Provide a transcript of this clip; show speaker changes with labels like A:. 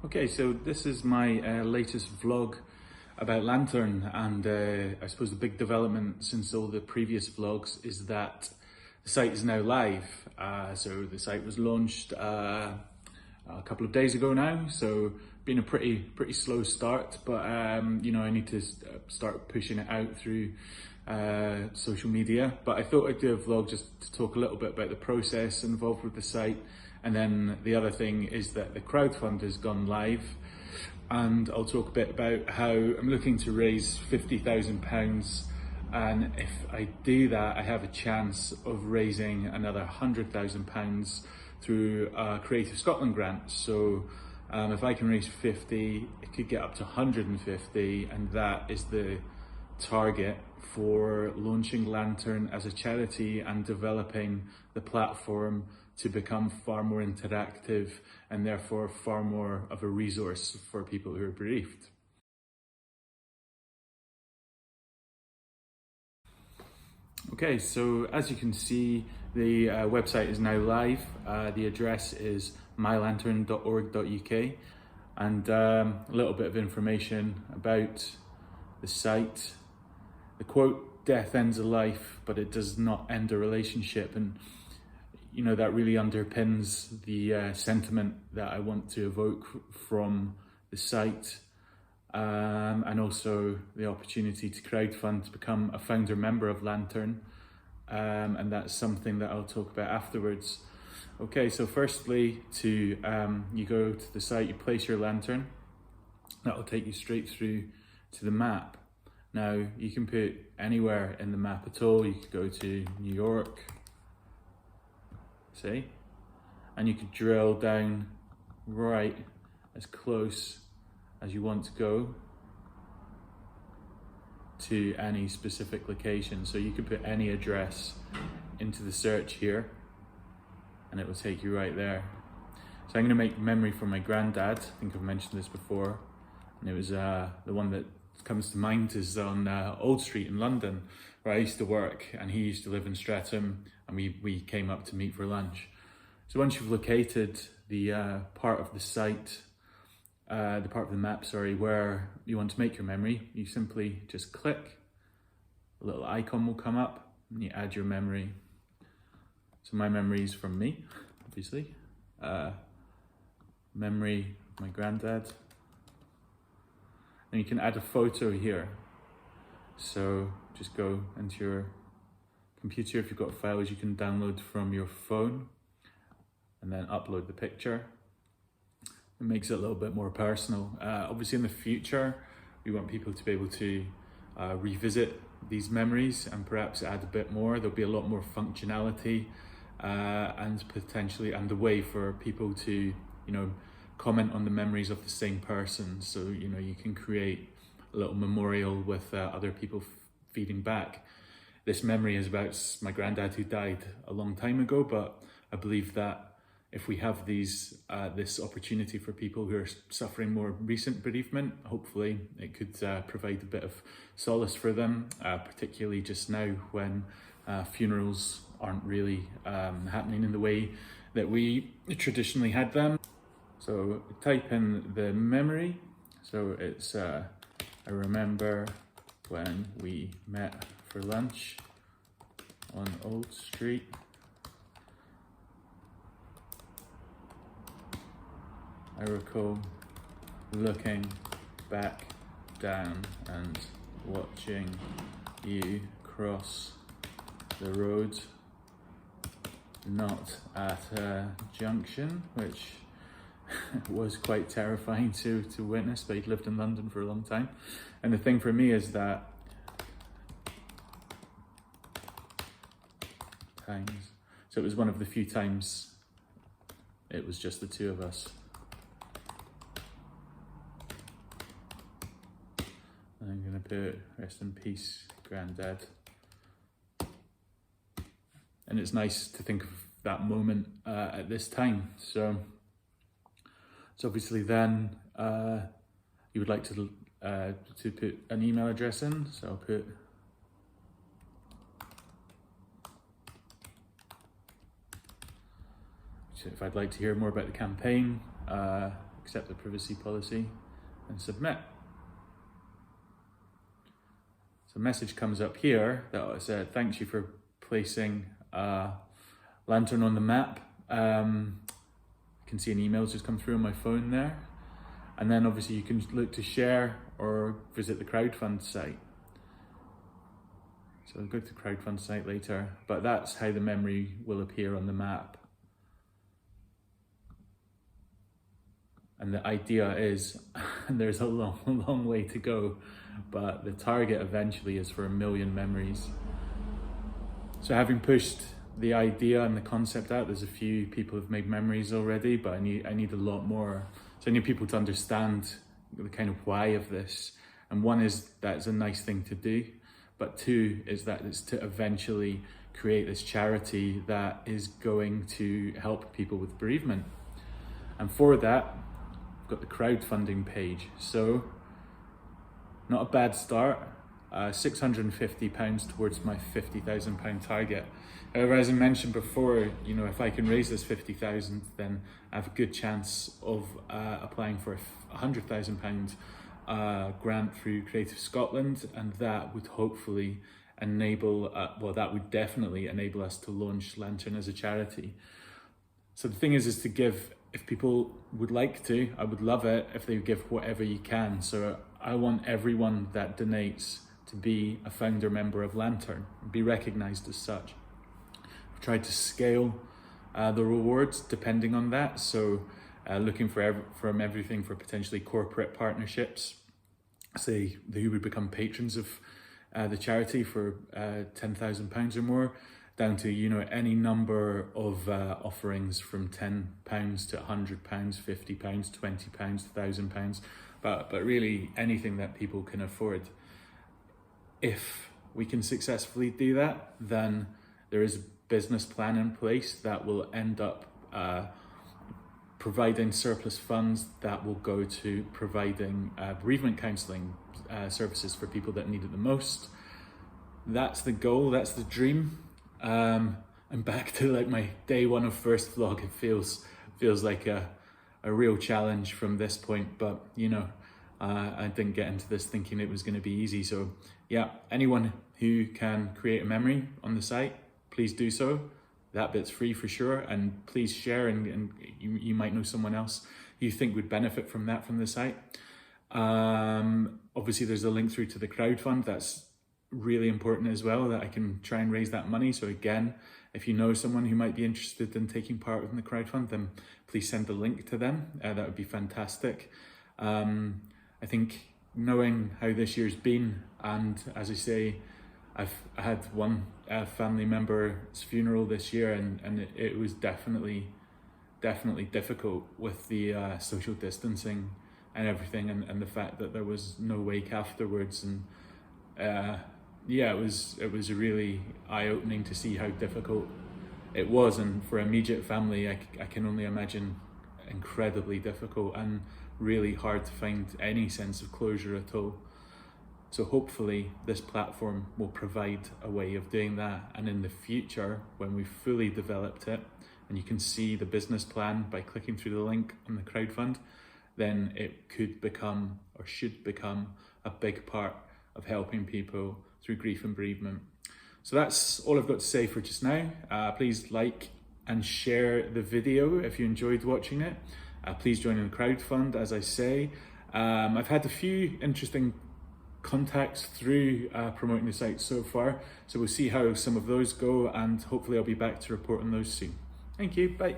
A: Okay, so this is my latest vlog about Lantern, and I suppose the big development since all the previous vlogs is that the site is now live. So the site was launched a couple of days ago now, so been a pretty slow start, but you know, I need to start pushing it out through social media. But I thought I'd do a vlog just to talk a little bit about the process involved with the site. And then the other thing is that the crowdfund has gone live, and I'll talk a bit about how I'm looking to raise £50,000, and if I do that, I have a chance of raising another £100,000 through a Creative Scotland grant. So if I can raise 50, it could get up to 150, and that is the target for launching Lantern as a charity and developing the platform to become far more interactive and therefore far more of a resource for people who are bereaved. Okay, so as you can see, the website is now live. The address is mylantern.org.uk, and a little bit of information about the site. The quote, "Death ends a life, but it does not end a relationship," and you know, that really underpins the sentiment that I want to evoke from the site, and also the opportunity to crowdfund to become a founder member of Lantern, and that's something that I'll talk about afterwards. Okay, so firstly, you go to the site, you place your Lantern, that'll take you straight through to the map. Now, you can put anywhere in the map at all. You could go to New York, see, and you could drill down right as close as you want to go to any specific location. So you could put any address into the search here and it will take you right there. So I'm going to make memory from my granddad. I think I've mentioned this before, and it was the one that comes to mind is on Old Street in London, where I used to work, and he used to live in Streatham, and we came up to meet for lunch. So once you've located the part of the site, the part of the map, sorry, where you want to make your memory, you simply just click, a little icon will come up, and you add your memory. So my memory is from me, obviously. Memory of my granddad. And you can add a photo here. So just go into your computer. If you've got files you can download from your phone and then upload the picture. It makes it a little bit more personal. Obviously in the future, we want people to be able to revisit these memories and perhaps add a bit more. There'll be a lot more functionality and potentially, and a way for people to, you know, comment on the memories of the same person. So, you know, you can create a little memorial with other people feeding back. This memory is about my granddad who died a long time ago, but I believe that if we have this opportunity for people who are suffering more recent bereavement, hopefully it could provide a bit of solace for them, particularly just now when funerals aren't really happening in the way that we traditionally had them. So type in the memory. So it's, I remember when we met for lunch on Old Street. I recall looking back down and watching you cross the road, not at a junction, which was quite terrifying to witness, but he'd lived in London for a long time. And the thing for me is that so it was one of the few times it was just the two of us. And I'm gonna put rest in peace, Granddad. And it's nice to think of that moment at this time. So obviously then you would like to put an email address in. So I'll put if I'd like to hear more about the campaign, accept the privacy policy, and submit. So a message comes up here that says, thanks you for placing Lantern on the map. You can see an email's just come through on my phone there. And then obviously you can look to share or visit the crowdfund site. So I'll go to the crowdfund site later, but that's how the memory will appear on the map. And the idea is, and there's a long way to go, but the target eventually is for 1 million memories. So having pushed the idea and the concept out, there's a few people who've made memories already, but I need a lot more. So I need people to understand the kind of why of this. And one is that it's a nice thing to do, but two is that it's to eventually create this charity that is going to help people with bereavement. And for that, got the crowdfunding page. So not a bad start. £650 towards my £50,000 target. However, as I mentioned before, you know, if I can raise this 50,000, then I have a good chance of applying for a £100,000 grant through Creative Scotland, and that would hopefully enable, that would definitely enable us to launch Lantern as a charity. So the thing is to give. If people would like to, I would love it if they give whatever you can. So I want everyone that donates to be a founder member of Lantern, be recognised as such. I've tried to scale the rewards depending on that. So looking from everything for potentially corporate partnerships, say who would become patrons of the charity for £10,000 or more, down to, you know, any number of offerings from £10 to £100, £50, £20, £1,000, but really anything that people can afford. If we can successfully do that, then there is a business plan in place that will end up providing surplus funds that will go to providing bereavement counselling services for people that need it the most. That's the goal, that's the dream. And back to like my day one of first vlog, it feels like a real challenge from this point, but you know, I didn't get into this thinking it was going to be easy. So yeah, anyone who can create a memory on the site, please do so. That bit's free for sure, and please share, and you might know someone else you think would benefit from that from the site. Obviously there's a link through to the crowdfund. That's really important as well, that I can try and raise that money. So again, if you know someone who might be interested in taking part in the crowdfund, then please send the link to them. That would be fantastic. I think knowing how this year's been, and as I say, I had one family member's funeral this year, and it was definitely difficult with the social distancing and everything, and the fact that there was no wake afterwards, and yeah, it was really eye-opening to see how difficult it was, and for immediate family, I can only imagine incredibly difficult and really hard to find any sense of closure at all. So hopefully this platform will provide a way of doing that, and in the future, when we've fully developed it and you can see the business plan by clicking through the link on the crowdfund, then it could become, or should become, a big part of helping people through grief and bereavement. So that's all I've got to say for just now. Please like and share the video if you enjoyed watching it. Please join in the crowdfund, as I say. I've had a few interesting contacts through promoting the site so far, so we'll see how some of those go, and hopefully I'll be back to report on those soon. Thank you, bye.